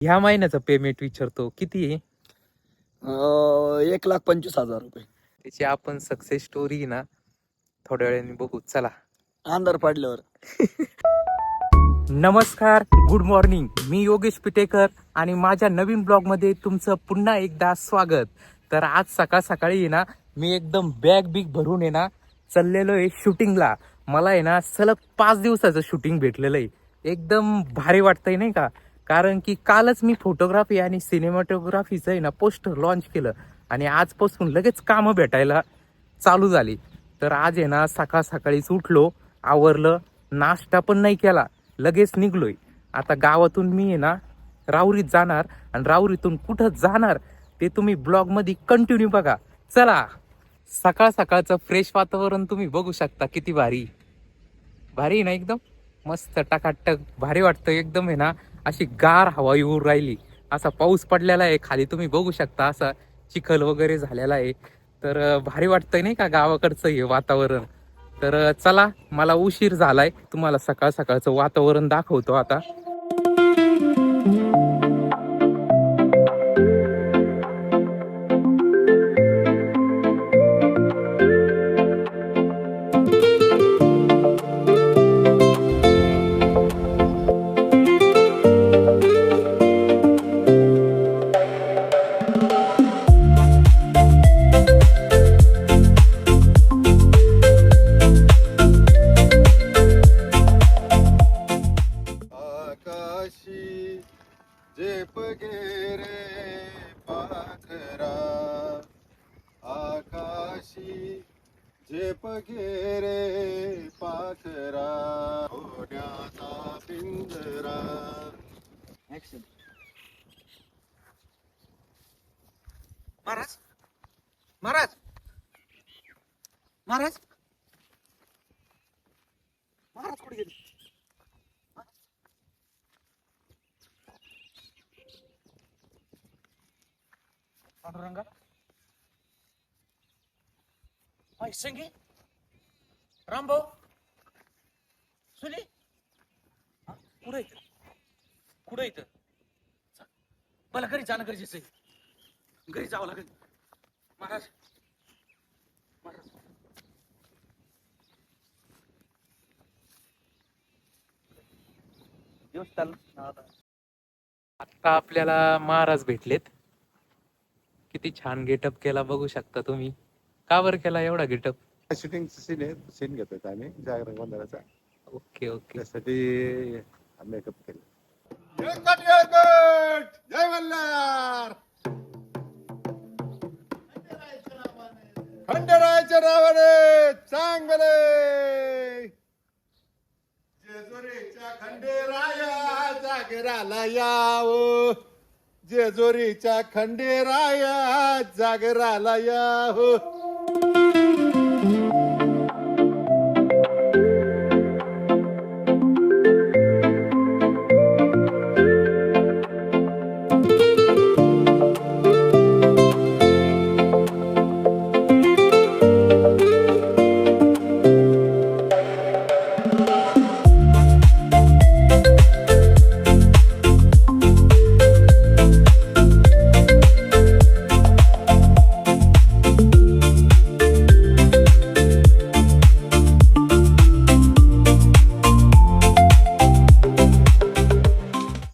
ह्या महिन्याचं पेमेंट विचारतो किती आहे. 1,25,000 रुपये. त्याची आपण सक्सेस स्टोरी ना थोड्या वेळाने बघू. चला. अंधार पडल्यावर. नमस्कार, गुड मॉर्निंग. मी योगेश पिटेकर आणि माझ्या नवीन ब्लॉग मध्ये तुमचं पुन्हा एकदा स्वागत. तर आज सकाळ सकाळी आहे ना मी एकदम बॅग बिग भरून आहे ना चाललेलो आहे शूटिंगला. मला आहे ना सलग 5 दिवसाचं शूटिंग भेटलेलं आहे. एकदम भारी वाटतंय नाही का, कारण की कालच मी फोटोग्राफी आणि सिनेमॅटोग्राफीचं आहे ना पोस्टर लॉन्च केलं आणि आजपासून लगेच कामं भेटायला चालू झाली. तर आज आहे ना सकाळ सकाळीच उठलो, आवरलं, नाश्ता पण नाही केला, लगेच निघलोय. आता गावातून मी आहे ना राहुरीत जाणार आणि राहुरीतून कुठं जाणार ते तुम्ही ब्लॉग मध्ये कंटिन्यू बघा. चला. सकाळ सकाळचं फ्रेश वातावरण तुम्ही बघू शकता, किती भारी भारी आहे ना, एकदम मस्त टकाटक भारी वाटतं एकदम आहे ना. अशी गार हवा येऊ राहिली, असा पाऊस पडलेला आहे खाली तुम्ही बघू शकता, असा चिखल वगैरे झालेला आहे. तर भारी वाटतंय नाही का गावाकडचं हे वातावरण. तर चला, मला उशीर झालाय, तुम्हाला सकाळ सकाळचं वातावरण दाखवतो आता. आकाशी झेप गेरे पाखरा, आकाशी झेप गेरे पाखरा, होण्याचा पिंजरा. महाराज महाराज महाराज महाराज कुठे गेले? पांडुरंगा संगी रामभाऊ सुनी कुठं इथं कुठं इथं मला घरी जाणं गरजेचं आहे. घरी जावं लागेल. महाराज महाराज आता आपल्याला महाराज भेटलेत. किती छान गेटअप केला बघू शकता तुम्ही. का बरं केला एवढा गेटअप? शूटिंग सीन आहे, सीन घेतोय आम्ही जागरण गोंधळाचा, ओके ओके. त्यासाठी मेकअप केला. जय मल्हार. खंडेरायाच्या नावाने चांगले, जेजुरीच्या खंडेराया जागराला याव, जेजुरीच्या खंडेराया जागराला याव.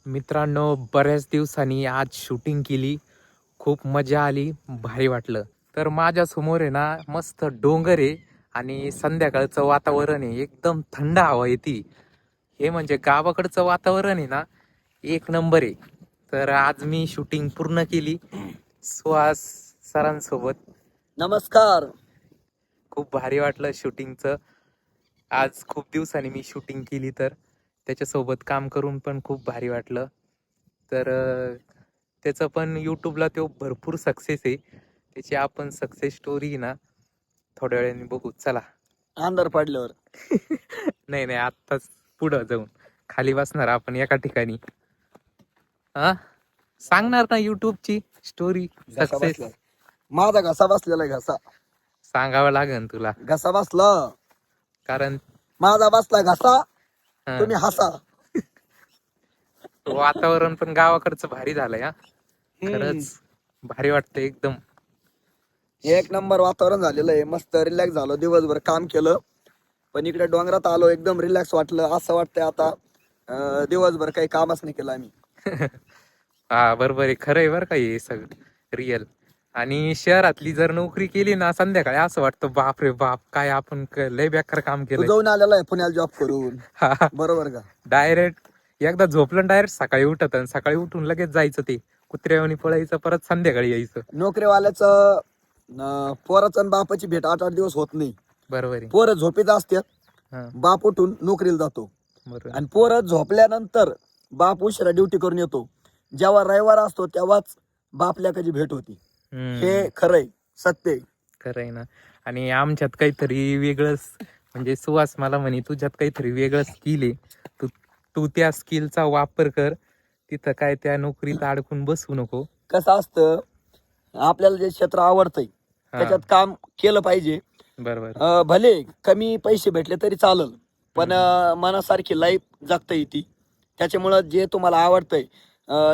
मित्रांनो, बऱ्याच दिवसांनी आज शूटिंग केली, खूप मजा आली, भारी वाटलं. तर माझ्या समोर आहे ना मस्त डोंगर आहे आणि संध्याकाळचं वातावरण आहे, एकदम थंड हवा येते. हे म्हणजे गावाकडचं वातावरण आहे ना, एक नंबर आहे. तर आज मी शूटिंग पूर्ण केली सुहास सरांसोबत. नमस्कार. खूप भारी वाटलं शूटिंगचं. आज खूप दिवसांनी मी शूटिंग केली, तर त्याच्यासोबत काम करून पण खूप भारी वाटलं. तर त्याचं पण यूट्यूबला तो भरपूर सक्सेस आहे. त्याची आपण सक्सेस स्टोरी ना थोड्या वेळाने बघू. चला. अंधार पडल्यावर. नाही नाही, आत्ताच पुढं जाऊन खाली बसणार आपण एका ठिकाणी. हा, सांगणार ना यूट्यूबची स्टोरी सक्सेस. माझा घसा बसलेला आहे, घसा सांगावं लागेल तुला, घसा बसला. कारण माझा बसला घसा, हा. तुम्ही हसा. वातावरण पण गावाकडचं भारी झालंय हा. खरंच भारी वाटतं एकदम. एक नंबर वातावरण झालेलं आहे. मस्त रिलॅक्स झालो, दिवसभर काम केलं, पण इकडे डोंगरात आलो, एकदम रिलॅक्स वाटलं. असं वाटतंय आता दिवसभर काही कामच नाही केलं आम्ही. हा बरोबर आहे, खरं आहे बरं का हे सगळं रिअल. आणि शहरातली जर नोकरी केली ना संध्याकाळी असं वाटतं बाप रे बाप, काय आपण लय बेकार काम तू केलंय. जाऊन आलेला आहे पुण्याला जॉब करून, बरोबर का? डायरेक्ट एकदा झोपलं डायरेक्ट सकाळी उठत आणि सकाळी उठून लगेच जायचं, ते कुत्र्यावानी पळायचं, परत संध्याकाळी यायचं. नोकरीवाल्याचं पोराचं आणि बापाची भेट 8-8 दिवस होत नाही. बरोबर आहे. पोरं झोपेत असतात, हा बाप उठून नोकरीला जातो. बरोबर. आणि पोरं झोपल्यानंतर बाप उशिरा ड्युटी करून येतो. जेव्हा रविवार असतो तेव्हाच बाप लेकाची भेट होती. हे खरंय, सत्य आहे. खरं आहे ना. आणि आमच्यात काहीतरी वेगळंच, म्हणजे सुहास मला म्हणे तुझ्यात काहीतरी वेगळं स्किल आहे, तू तू त्या स्किलचा वापर कर, तिथं काय त्या नोकरीत अडकून बसू नको. कसं असतं, आपल्याला जे क्षेत्र आवडतंय हा. त्याच्यात काम केलं पाहिजे. बरोबर. भले कमी पैसे भेटले तरी चालेल, पण मनासारखी लाईफ जगता येते. त्याच्यामुळं जे तुम्हाला आवडतंय,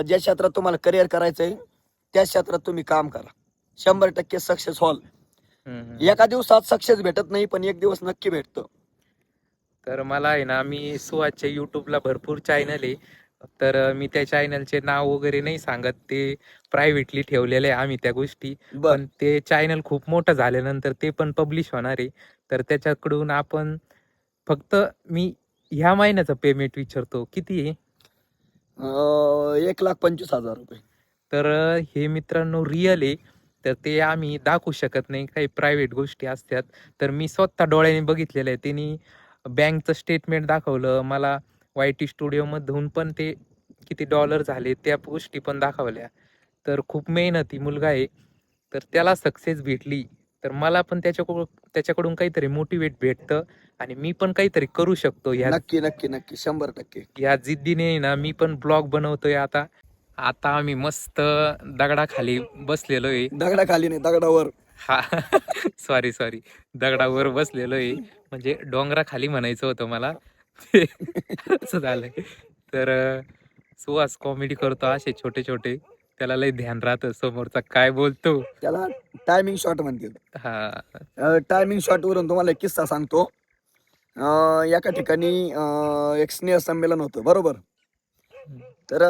ज्या क्षेत्रात तुम्हाला करिअर करायचंय त्या क्षेत्रात तुम्ही काम करा. 100% सक्सेस व्हाल. एका दिवसात सक्सेस भेटत नाही, पण एक दिवस नक्की भेटतं. तर मला आहे ना, मी सुहासच्या युट्यूबला भरपूर चॅनल आहे, तर मी त्या चॅनलचे नाव वगैरे नाही सांगत, ते प्रायव्हेटली ठेवलेले आहे आम्ही त्या गोष्टी. बर, पण ते चॅनल खूप मोठं झाल्यानंतर ते पण पब्लिश होणार आहे. तर त्याच्याकडून आपण फक्त, मी ह्या महिन्याचं पेमेंट विचारतो किती आहे. 1,25,000 रुपये. तर हे मित्रांनो रिअल आहे, तर ते आम्ही दाखवू शकत नाही, काही प्रायव्हेट गोष्टी असतात. तर मी स्वतः डोळ्याने बघितलेलं आहे. त्यांनी बँकचं स्टेटमेंट दाखवलं मला, YT स्टुडिओमधून पण ते किती डॉलर झाले त्या गोष्टी पण दाखवल्या. तर खूप मेहनती मुलगा आहे, तर त्याला सक्सेस भेटली तर मला पण त्याच्याकडून काहीतरी मोटिवेट भेटतं, आणि मी पण काहीतरी करू शकतो. ह्या नक्की नक्की नक्की 100%. ह्या जिद्दीने आहे ना, मी पण ब्लॉग बनवतोय आता. आता आम्ही मस्त दगडाखाली बसलेलो आहे. दगडाखाली नाही, दगडावर. हा सॉरी दगडावर बसलेलो आहे, म्हणजे डोंगराखाली म्हणायचं होतं मला. ते असं झालंय. तर सुहास कॉमेडी करतो असे छोटे छोटे, त्याला लय ध्यान राहतं समोरचा काय बोलतो. त्याला टायमिंग शॉट म्हणतात. हा टायमिंग शॉट वरून तुम्हाला एक किस्सा सांगतो. एका ठिकाणी एक स्नेह संमेलन होतं, बरोबर. तर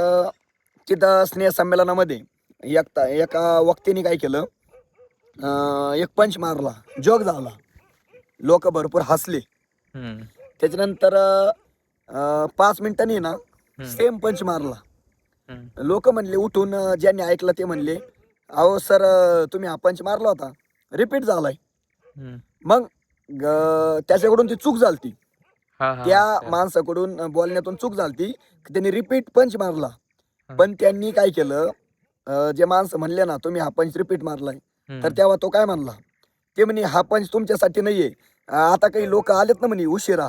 तिथं स्नेह संमेलनामध्ये एका व्यक्तीने काय केलं, एक पंच मारला, जोक झाला, लोक भरपूर हसले. हम्म, त्याच्यानंतर 5 मिनिटांनी ना सेम पंच मारला. हम्म, लोक म्हणले उठून, ज्यांनी ऐकलं ते म्हणले, अहो सर, तुम्ही हा पंच मारला होता, रिपीट झालाय. हम्म. मग त्याच्याकडून ती चूक झालती, हा हा त्या अच्छा. माणसाकडून बोलण्यातून चूक झालती, की त्यांनी रिपीट पंच मारला. हा. पण त्यांनी काय केलं, जे माणसं म्हणले ना तुम्ही हा पंच रिपीट मारलाय, तर हम्म. तेव्हा तो काय म्हणला, ते म्हणे हा पंच तुमच्यासाठी नाहीये, आता काही लोक आलेत ना म्हणे उशिरा,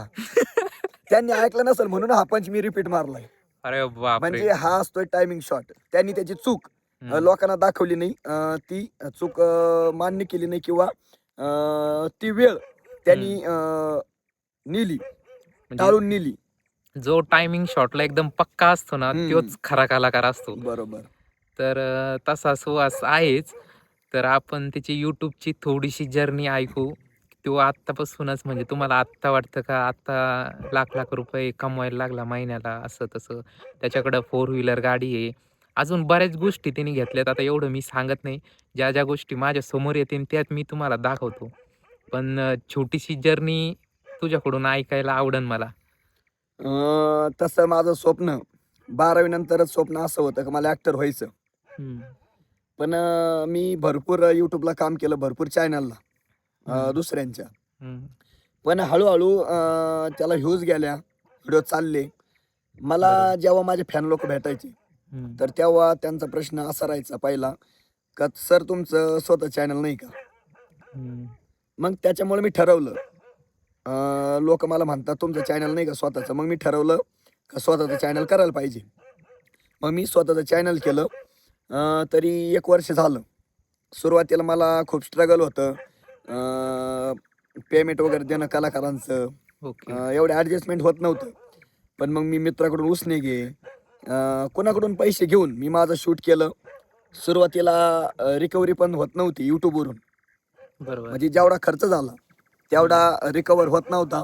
त्यांनी ऐकलं नसेल म्हणून हा पंच मी रिपीट मारलाय. अरे बापरे. म्हणजे हा असतोय टायमिंग शॉट. त्यांनी त्याची चूक हम्म. लोकांना दाखवली नाही, ती चूक मान्य केली नाही, किंवा ती वेळ त्यांनी नेली, म्हणजे टाळून नेली. जो टायमिंग शॉटला एकदम पक्का असतो ना, तोच खरा कलाकार असतो. बरोबर. तर तसा सुहास आहेच. तर आपण त्याची यूट्यूबची थोडीशी जर्नी ऐकू. तो आत्तापासूनच, म्हणजे तुम्हाला आत्ता वाटतं का आत्ता लाख लाख रुपये कमवायला लागला महिन्याला, असं तसं. त्याच्याकडं 4 व्हीलर गाडी आहे, अजून बऱ्याच गोष्टी त्यांनी घेतल्यात. आता एवढं मी सांगत नाही, ज्या ज्या गोष्टी माझ्या समोर येतील त्यात मी तुम्हाला दाखवतो. पण छोटीशी जर्नी तुझ्याकडून ऐकायला आवडेल मला. तसं माझं स्वप्न 12वी नंतरच स्वप्न असं होतं की मला ऍक्टर व्हायचं. हम्म, पण मी भरपूर युट्यूबला काम केलं, भरपूर चॅनलला दुसऱ्यांच्या. हम्म, पण हळूहळू त्याला व्ह्यूज गेल्या, व्हिडिओ चालले. मला बरोबर. जेव्हा माझे फॅन लोक भेटायचे, हम्म, तर तेव्हा त्यांचा प्रश्न असा राहायचा पहिला, का सर तुमचं स्वतः चॅनल नाही का? हम्म, मग त्याच्यामुळे मी ठरवलं, लोक मला म्हणतात तुमचं चॅनल नाही का स्वतःचं, मग मी ठरवलं का स्वतःचं चॅनल करायला पाहिजे. मग मी स्वतःचं चॅनल केलं. तरी 1 वर्ष झालं. सुरुवातीला मला खूप स्ट्रगल होतं, पेमेंट वगैरे देणं कलाकारांचं, ओके. एवढं ॲडजस्टमेंट होत नव्हतं. पण मग मी मित्राकडून उसने घे, कोणाकडून पैसे घेऊन मी माझं शूट केलं. सुरुवातीला रिकव्हरी पण होत नव्हती यूट्यूबवरून, बरोबर. म्हणजे जेवढा खर्च झाला तेवढा रिकवर होत नव्हता.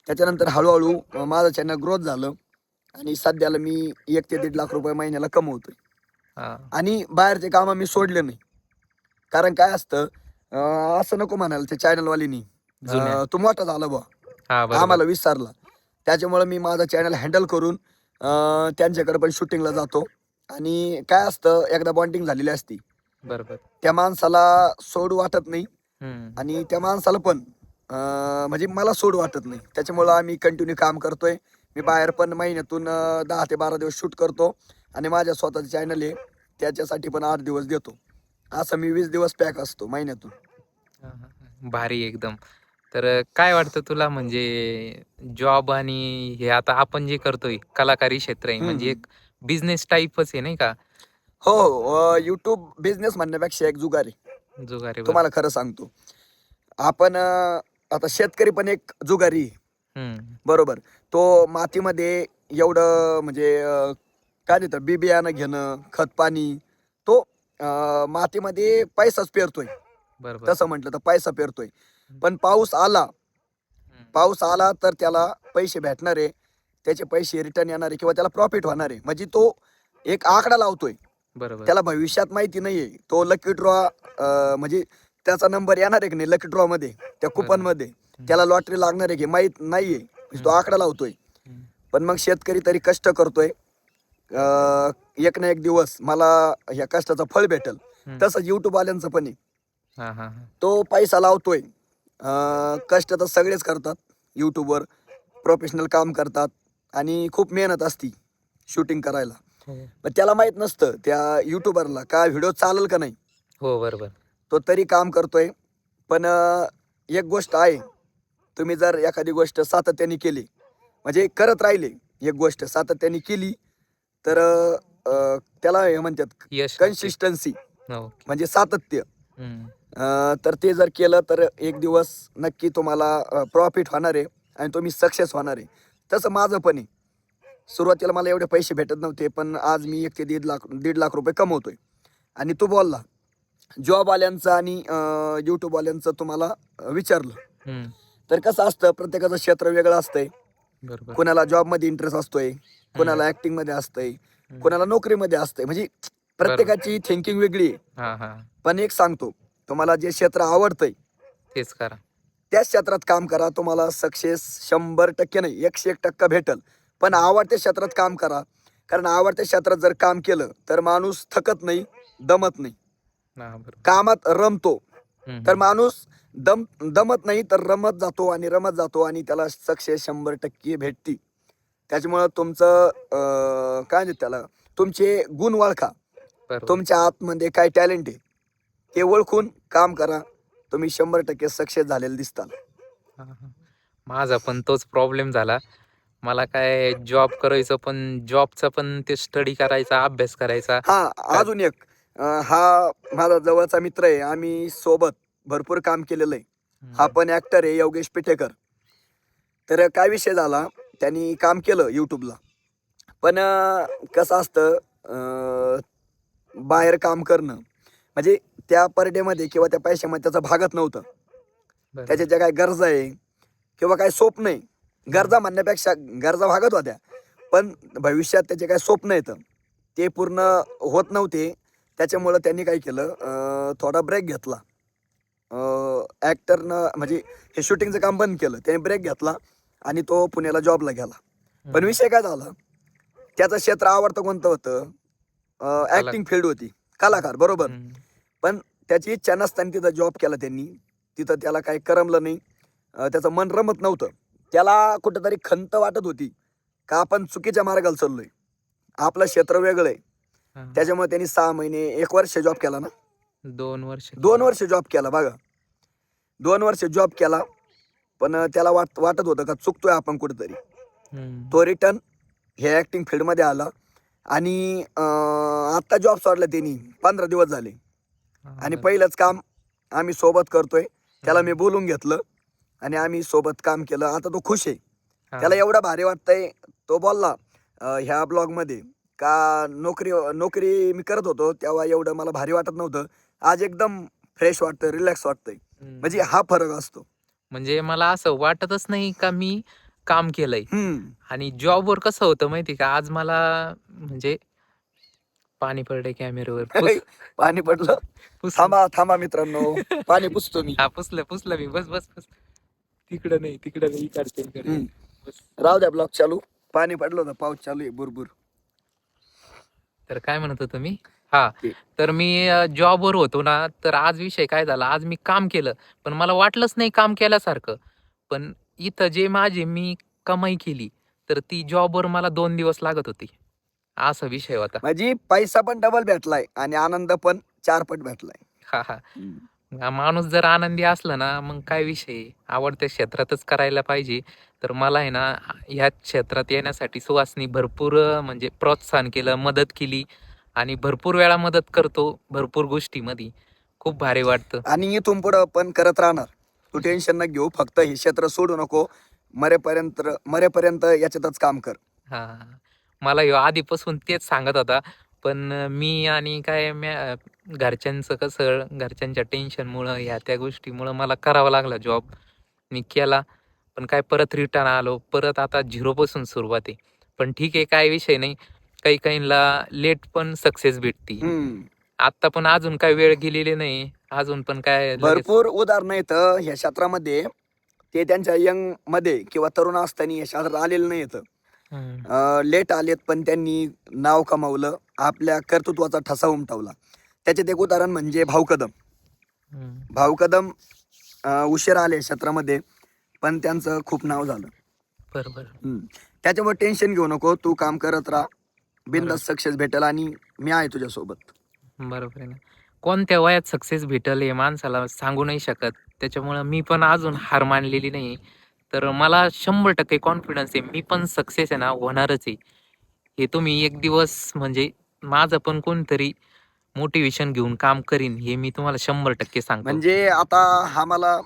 त्याच्यानंतर हळूहळू माझं चॅनल ग्रोथ झालं आणि सध्याला मी 1 ते 1.5 लाख रुपये महिन्याला कमवतोय. हा. आणि बाहेरचे कामं मी सोडले नाही. कारण काय असतं, असं नको म्हणायला त्या चॅनलवालीनी जुन्या. तू मोठा झाला बा, हा बरोबर. आम्हाला विसरला. त्याच्यामुळे मी माझं चॅनल हँडल करून त्यांच्याकडे पण शूटिंगला जातो. आणि काय असतं, एकदा बॉन्डिंग झालेली असती, बरोबर. त्या माणसाला सोड वाटत नाही हम्म. आणि त्या माणसाला पण म्हणजे मला सोड वाटत नाही. त्याच्यामुळं आम्ही कंटिन्यू काम करतोय. मी बाहेर पण महिन्यातून 10 ते 12 दिवस शूट करतो आणि माझ्या स्वतःचं चॅनल आहे त्याच्यासाठी पण 8 दिवस देतो. असं मी 20 दिवस पॅक असतो महिन्यातून. हा, हा, हा. भारी एकदम. तर काय वाटतं तुला, म्हणजे जॉब आणि हे आता आपण जे करतोय कलाकारी क्षेत्र आहे, म्हणजे हम्म. एक बिझनेस टाईपच आहे नाही का? हो, यूट्यूब बिझनेस म्हणण्यापेक्षा एक जुगार आहे. जुगारी. बरोबर. तुम्हाला खरं सांगतो, आपण आता शेतकरी पण एक जुगारी आहे. हम्म. बरोबर. तो मातीमध्ये एवढं म्हणजे काय देतं, बी बियाणं घेणं, खत पाणी, तो मातीमध्ये पैसाच पेरतोय. बरोबर. तसं म्हटलं तर पैसा पेरतोय. पण पाऊस आला, पाऊस आला तर त्याला पैसे भेटणार आहे, त्याचे पैसे रिटर्न येणार आहे किंवा त्याला प्रॉफिट होणार आहे. म्हणजे तो एक आकडा लावतोय. बरोबर. त्याला भविष्यात माहिती नाहीये. तो लकी ड्रॉ म्हणजे त्याचा नंबर येणार आहे की नाही लकी ड्रॉ मध्ये, त्या कुपन मध्ये त्याला लॉटरी लागणार आहे की माहित नाहीये. म्हणजे तो आकडा लावतोय. हम्म. पण मग शेतकरी तरी कष्ट करतोय. एक ना एक दिवस मला ह्या कष्टाचं फळ भेटल. हम्म. तसंच यूट्यूब वाल्यांचं पण आहे. हा, हा, हा. तो पैसा लावतोय. कष्ट तर सगळेच करतात. यूट्यूबवर प्रोफेशनल काम करतात आणि खूप मेहनत असती शूटिंग करायला. हो. पण त्याला माहित नसतं त्या युट्यूबरला का व्हिडिओ चालेल का नाही. हो बरोबर. तो तरी काम करतोय. पण एक गोष्ट आहे, तुम्ही जर एखादी गोष्ट सातत्याने केली, म्हणजे करत राहिले, एक गोष्ट सातत्याने केली, तर त्याला हे म्हणतात यश. Consistency, okay. म्हणजे सातत्य. हम्म. तर ते जर केलं तर एक दिवस नक्की तुम्हाला प्रॉफिट होणार आहे आणि तुम्ही सक्सेस होणार आहे. तसं माझं पण आहे. सुरुवातीला मला एवढे पैसे भेटत नव्हते, पण आज मी 1 ते 1.5 लाख रुपये कमवतोय. आणि तू बोलला जॉबवाल्यांचं आणि यूट्यूबवाल्यांचं तुम्हाला विचारलं, हम्म. तर कसं असतं, प्रत्येकाचं क्षेत्र वेगळं असतंय. बरोबर. कोणाला जॉबमध्ये इंटरेस्ट असतोय, कोणाला ॲक्टिंगमध्ये असतंय, कोणाला नोकरीमध्ये असतंय. म्हणजे प्रत्येकाची थिंकिंग वेगळी आहे. हा, हा. पण एक सांगतो, तुम्हाला जे क्षेत्र आवडतंय तेच करा. त्याच क्षेत्रात काम करा. तुम्हाला सक्सेस 100% नाही, 101% भेटल. पण आवडत्या क्षेत्रात काम करा. कारण आवडत्या क्षेत्रात जर काम केलं तर माणूस थकत नाही, दमत नाही. हा, बरोबर. कामात रमतो. हम्म. तर माणूस दमत नाही तर रमत जातो आणि रमत जातो आणि त्याला सक्सेस 100% भेटती. त्याच्यामुळं तुमचं काय म्हणतात त्याला, तुमचे गुण ओळखा. बरोबर. तुमच्या आतमध्ये काय टॅलेंट आहे ते ओळखून काम करा. तुम्ही 100% सक्सेस झालेले दिसताल. हा, हा. माझा पण तोच प्रॉब्लेम झाला. मला काय जॉब करायचं, पण जॉबचा पण ते स्टडी करायचा, अभ्यास करायचा. हा, अजून एक हा माझा जवळचा मित्र आहे. आम्ही सोबत भरपूर काम केलेलं आहे. हा पण ऍक्टर आहे, योगेश पिठेकर. तर काय विषय झाला, त्यांनी काम केलं यूट्यूबला. पण कसं असतं, बाहेर काम करणं म्हणजे त्या पर डेमध्ये किंवा त्या पैशामध्ये त्याचं भागत नव्हतं. बरोबर. त्याच्या ज्या काय गरजा आहे किंवा काय स्वप्न आहे, गरजा म्हणण्यापेक्षा गरजा भागत होत्या, पण भविष्यात त्याचे काय स्वप्न येतं ते पूर्ण होत नव्हते. त्याच्यामुळं त्यांनी काय केलं, थोडा ब्रेक घेतला. ॲक्टरनं म्हणजे हे शूटिंगचं काम बंद केलं. त्याने ब्रेक घेतला आणि तो पुण्याला जॉबला गेला. पण विषय काय झाला, त्याचं क्षेत्र आवडतं कोणतं होतं, ॲक्टिंग फील्ड होती, कलाकार. बरोबर. हम्म. पण त्याची इच्छा नसताना तिथं जॉब केला त्यांनी. तिथं त्याला काही करमलं नाही. त्याचं मन रमत नव्हतं. त्याला कुठंतरी खंत वाटत होती का आपण चुकीच्या मार्गाला चाललोय, आपलं क्षेत्र वेगळं आहे. हा. त्याच्यामुळे त्यांनी 6 महिने 1 वर्ष जॉब केला ना. 2 वर्ष. 2 वर्ष जॉब केला बघा. 2 वर्ष जॉब केला. पण त्याला वाटत होतं का चुकतोय आपण कुठेतरी. हम्म. तो रिटर्न हे ॲक्टिंग फील्डमध्ये आला आणि आत्ता जॉब सोडला त्यांनी 15 दिवस झाले. हा, आणि बरोबर. पहिलंच काम आम्ही सोबत करतोय. त्याला मी बोलून घेतलं आणि आम्ही सोबत काम केलं. आता तो खुश आहे. हा. त्याला एवढं भारी वाटतंय. तो बोलला ह्या ब्लॉगमध्ये का नोकरी नोकरी मी करत होतो तेव्हा एवढं मला भारी वाटत नव्हतं. आज एकदम फ्रेश वाटतं, रिलॅक्स वाटतंय. म्हणजे हा फरक असतो. म्हणजे मला असं वाटतच नाही का मी काम केलंय. आणि जॉबवर कसं होतं माहिती का, आज मला म्हणजे पाणी पडले कॅमेऱ्यावर. पाणी पडलं. थांबा थांबा मित्रांनो, पाणी पुसतो मी. हा पुसलं मी. बस बस बस. तिकडं नाही इकडे. हम्म. बस. राहू द्या ब्लॉग चालू. पाणी पडलं होतं, पाऊस चालू आहे बुरबुर. तर काय म्हणत होतो मी? हा, ते- तर मी जॉबवर होतो ना, तर आज विषय काय झाला, आज मी काम केलं पण मला वाटलंच नाही काम केल्यासारखं. पण इथं जे मी कमाई केली, तर ती जॉबवर मला 2 दिवस लागत होती. असा विषय होता. म्हणजे पैसा पण डबल भेटलाय आणि आनंद पण 4 पट भेटलाय. हा हा. माणूस जर आनंदी असला ना, मग काय विषय आहे? आवडत्या क्षेत्रातच करायला पाहिजे. तर मला आहे ना, ह्या क्षेत्रात येण्यासाठी सुहासनी भरपूर म्हणजे प्रोत्साहन केलं, मदत केली आणि भरपूर वेळा मदत करतो भरपूर गोष्टीमध्ये. खूप भारी वाटतं. आणि इथून पुढं पण करत राहणार. तू टेन्शन न घेऊ, फक्त हे क्षेत्र सोडू नको. मरेपर्यंत याच्यातच काम कर. हा, मला ह्यो आधीपासून तेच सांगत होता. पण मी आणि काय घरच्यांचं कसं, घरच्यांच्या टेन्शनमुळं ह्या त्या गोष्टीमुळं मला करावा लागला जॉब. मी केला पण काय परत रिटर्न आलो. परत आता झिरोपासून सुरुवात आहे. पण ठीक आहे, काय विषय नाही. काही काहींना लेट पण सक्सेस भेटती. आता पण अजून काय वेळ गेलेली नाही. अजून पण काय लगेच. भरपूर उदाहरणं आहेत ह्या क्षेत्रामध्ये. ते त्यांच्या यंग मध्ये किंवा तरुण असताना या क्षेत्रात आलेलं नाही येतं. हम्म. लेट आलेत पण त्यांनी नाव कमावलं, आपल्या कर्तृत्वाचा ठसा उमटवला. त्याच्यात एक उदाहरण म्हणजे भाऊ कदम. हम्म. भाऊ कदम उशीर आले क्षेत्रामध्ये, पण त्यांचं खूप नाव झालं. बरोबर. त्याच्यामुळे टेन्शन घेऊ नको, तू काम करत राहा, बिनधास्त सक्सेस भेटेल आणि मी आहे तुझ्यासोबत. बरोबर आहे ना. कोणत्या वयात सक्सेस भेटल हे माणसाला सांगू नाही शकत. त्याच्यामुळं मी पण अजून हार मानलेली नाही. तर मला 100% कॉन्फिडन्स आहे. मी पण सक्सेस आहे ना होणारच आहे. हे तुम्ही एक दिवस म्हणजे माझं पण कोणतरी मोटिवेशन घेऊन काम करीन हे मी तुम्हाला 100% सांगतो. म्हणजे आता हा मला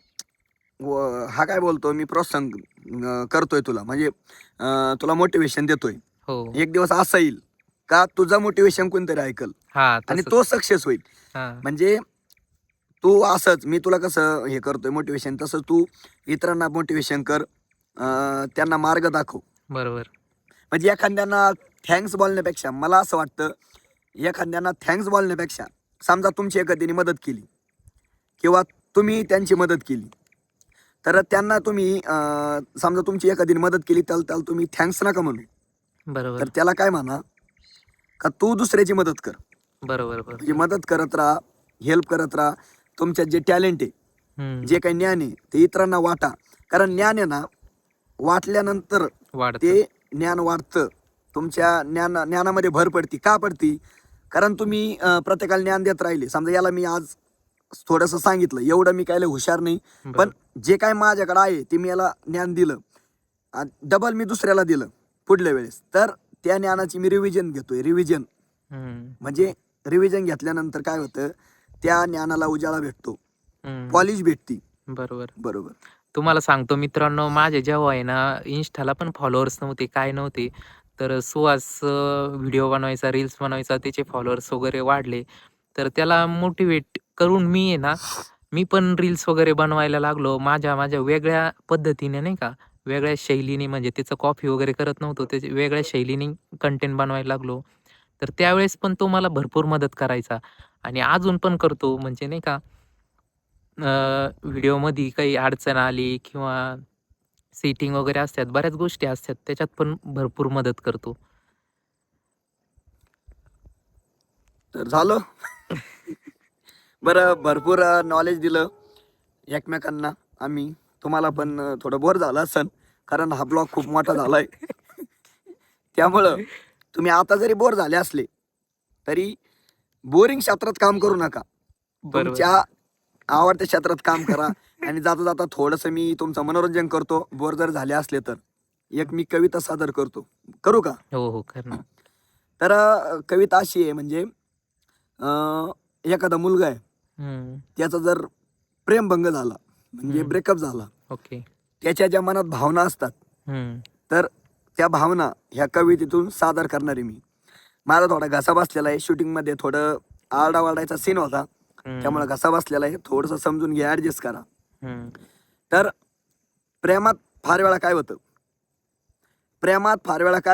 हा काय बोलतो, मी प्रोत्साहन करतोय तुला, म्हणजे तुला मोटिवेशन देतोय. हो. एक दिवस असा येईल का तुझं मोटिवेशन कोणतरी ऐकल हा, आणि तसंच. तो सक्सेस होईल. हा. म्हणजे तू असंच, मी तुला कसं हे करतोय मोटिवेशन, तसं तू इतरांना मोटिवेशन कर, त्यांना मार्ग दाखव. बरोबर. म्हणजे एखाद्यांना थँक्स बोलण्यापेक्षा, मला असं वाटतं, एखाद्यांना थँक्स बोलण्यापेक्षा, समजा तुमची एखाद्याने मदत केली किंवा तुम्ही त्यांची मदत केली, तर त्यांना तुम्ही समजा तुमची एखाद्याने मदत केली, त्याला तुम्ही थँक्स नका म्हणू. बरोबर. तर त्याला काय म्हणा, का तू दुसऱ्याची मदत कर. बरोबर. म्हणजे बरोबर. मदत करत राहा, हेल्प करत राहा. तुमच्यात जे टॅलेंट आहे, हम्म. जे काही ज्ञान आहे, ते इतरांना वाटा. कारण ज्ञान आहे ना, वाटल्यानंतर वाढतं. ते ज्ञान वाढतं. तुमच्या ज्ञानामध्ये भर पडती. का पडती? कारण तुम्ही प्रत्येकाला ज्ञान देत राहिले. समजा याला मी आज थोडंसं सांगितलं, एवढं मी काय लय हुशार नाही, पण बरोबर. जे काय माझ्याकडे आहे ते मी याला ज्ञान दिलं, डबल मी दुसऱ्याला दिलं पुढल्या वेळेस, तर त्या ज्ञानाची मी रिव्हिजन घेतोय. रिव्हिजन हम्म. म्हणजे रिव्हिजन घेतल्यानंतर काय होतं, त्या ज्ञानाला उजाळा भेटतो, हम्म. पॉलिश भेटती. बरोबर. बरोबर. तुम्हाला सांगतो मित्रांनो, माझे जेव्हा आहे ना इन्स्टाला पण फॉलोअर्स नव्हते, काय नव्हते. तर सुहास व्हिडिओ बनवायचा, रील्स बनवायचा, त्याचे फॉलोअर्स वगैरे वाढले. तर त्याला मोटिवेट करून मी आहे ना, मी पण रील्स वगैरे बनवायला लागलो. माझ्या माझ्या वेगळ्या पद्धतीने नाही का, वेगळ्या शैलीने, म्हणजे त्याचं कॉफी वगैरे करत नव्हतो, त्याच्या वेगळ्या शैलीने कंटेंट बनवायला लागलो. तर त्यावेळेस पण तो मला भरपूर मदत करायचा आणि अजून पण करतो. म्हणजे नाही का, व्हिडिओमध्ये काही अडचण आली किंवा सेटिंग वगैरे असतात, बऱ्याच गोष्टी असतात, त्याच्यात पण भरपूर मदत करतो. तर झालं. बरं, भरपूर नॉलेज दिलं एकमेकांना आम्ही. तुम्हाला पण थोडं बोर झालं असन, कारण हा ब्लॉग खूप मोठा झालाय. त्यामुळं तुम्ही आता जरी बोर झाले असले तरी बोरिंग क्षेत्रात काम करू नका. बरोबर. तुमच्या आवडत्या क्षेत्रात काम करा. आणि जाता जाता थोडंसं मी तुमचं मनोरंजन करतो. बोर जर झाले असले तर एक मी कविता सादर करतो. करू का? हो हो, कर ना. तर कविता अशी आहे, म्हणजे एखादा मुलगा आहे, हम्म. त्याचा जर प्रेमभंग झाला, म्हणजे ब्रेकअप झाला, ओके. त्याच्या ज्या मनात भावना असतात, हम्म. तर त्या भावना ह्या कवितेतून सादर करणारे मी. माझा थोडा घसा बसलेला आहे, शूटिंग मध्ये थोडं आरडावारडायचा सीन होता, हम्म, त्यामुळे घसा बसलेला आहे, थोडंसं समजून घ्या, ऍडजस्ट करा. हम्म. तर प्रेमात फार वेळा काय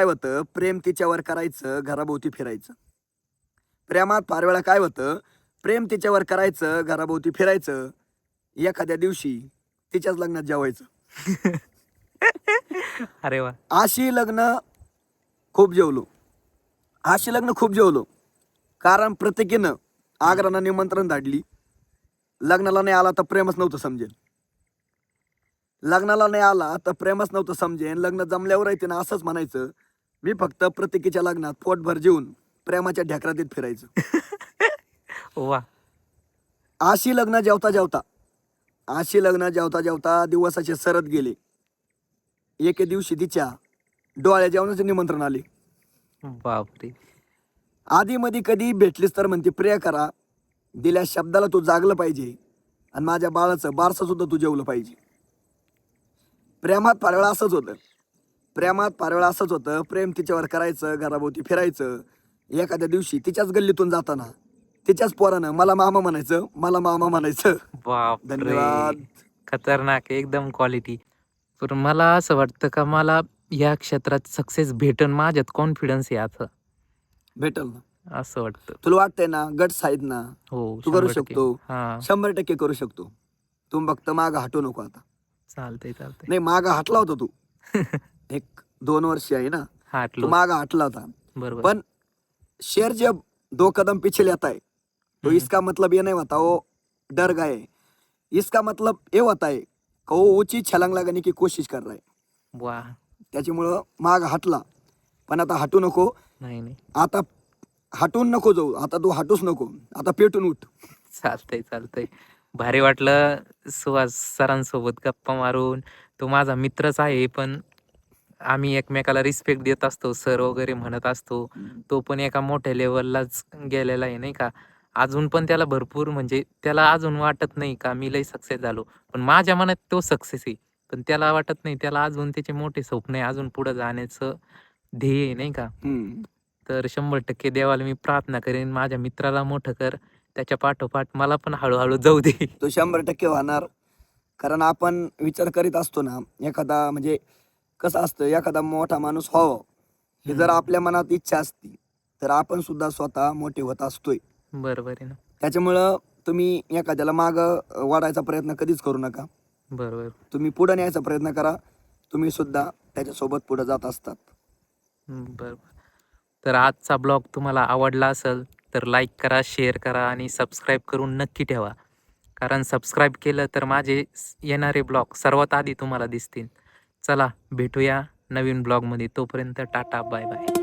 होतं, प्रेम तिच्यावर करायचं, घराभोवती फिरायचं. प्रेमात फार वेळा काय होतं, प्रेम तिच्यावर करायचं, घराभोवती फिरायचं, एखाद्या दिवशी तिच्याच लग्नात जेवायचं. अरे वा. अशी लग्न खूप जेवलो, कारण प्रत्येकीनं आग्रहानं निमंत्रण धाडली. लग्नाला नाही आला तर प्रेमच नव्हतं समजेल. लग्न जमल्यावर येते ना असंच म्हणायचं, मी फक्त प्रत्येकीच्या लग्नात पोटभर जेवून प्रेमाच्या ढेकरातीत फिरायचं. वा. अशी लग्न जेवता जेवता दिवसाचे सरत गेले. एके दिवशी तिच्या डोळ्या जेवणाचे निमंत्रण आले. बापरे. आधी मध्ये कधी भेटलीस तर म्हणते, प्रिय करा, दिल्या शब्दाला तू जागलं पाहिजे आणि माझ्या बाळाचं बारसं सुद्धा तू जेवलं पाहिजे. प्रेमात फार वेळा असंच होतं, प्रेम तिच्यावर करायचं, घराभोवती फिरायचं. एखाद्या दिवशी तिच्याच गल्लीतून जाताना तिच्याच पोरानं मला मामा म्हणायचं. बापरे. धन्यवाद. खतरनाक आहे, एकदम क्वालिटी. पण मला असं वाटतं का मला या क्षेत्रात सक्सेस भेटन, माझ्यात कॉन्फिडन्स आहे आता, भेटल ना, असं वाटतं. तुला वाटतंय ना, गट्स आहेत ना, हो, तू करू 100%. शकतो. हा, 100% करू शकतो. तू फक्त मागं हटू नको आता. चालतंय. नाही, मागं हटला होता तू 1-2 वर्ष आहे ना, तू हाटलो. मागं हटला होता. बरोबर. पण शेर जब 2 कदम पीछे लेता है तो हम्म. इसका मतलब ये नहीं होता वो डर गए, इसका मतलब ये होता है कि वो ऊंची छलांग लगाने की कोशिश कर रहा है. वा. त्याच्यामुळं माग हटला, पण आता हटू नको. नाही. आता हटून नको जाऊ, आता तू हटूच नको, आता पेटून उठ. चालतंय. भारी वाटलं सुहास सरांसोबत गप्पा मारून. तो माझा मित्रच आहे, पण आम्ही एकमेकाला रिस्पेक्ट देत असतो, सर वगैरे म्हणत असतो. तो पण एका मोठ्या लेवललाच गेलेला आहे नाही का. अजून पण त्याला भरपूर, म्हणजे त्याला अजून वाटत नाही का मी लई सक्सेस झालो, पण माझ्या मनात तो सक्सेस आहे. पण त्याला वाटत नाही, त्याला अजून त्याचे मोठे स्वप्न आहे, अजून पुढे जाण्याचं ध्येय आहे नाही का. तर 100% देवाला मी प्रार्थना करेन, माझ्या मित्राला मोठं कर, त्याच्या पाठोपाठ मला पण हळूहळू जाऊ दे. तो 100% होणार. कारण आपण विचार करीत असतो ना, एखादा म्हणजे कसं असतं, एखादा मोठा माणूस व्हावं हे जर आपल्या मनात इच्छा असती तर आपण सुद्धा स्वतः मोठे होत असतोय. बरोबर आहे ना. त्याच्यामुळं तुम्ही एखाद्याला मागं वाढायचा प्रयत्न कधीच करू नका. बरोबर. तुम्ही पुढे न्यायचा प्रयत्न करा, तुम्ही सुद्धा त्याच्यासोबत पुढे जात असतात. बरोबर. तर आजचा ब्लॉग तुम्हाला आवडला असेल तर लाईक करा, शेअर करा आणि सबस्क्राईब करून नक्की ठेवा. कारण सबस्क्राईब केलं तर माझे येणारे ब्लॉग सर्वात आधी तुम्हाला दिसतील. चला भेटूया नवीन ब्लॉगमध्ये. तोपर्यंत टाटा, बाय बाय.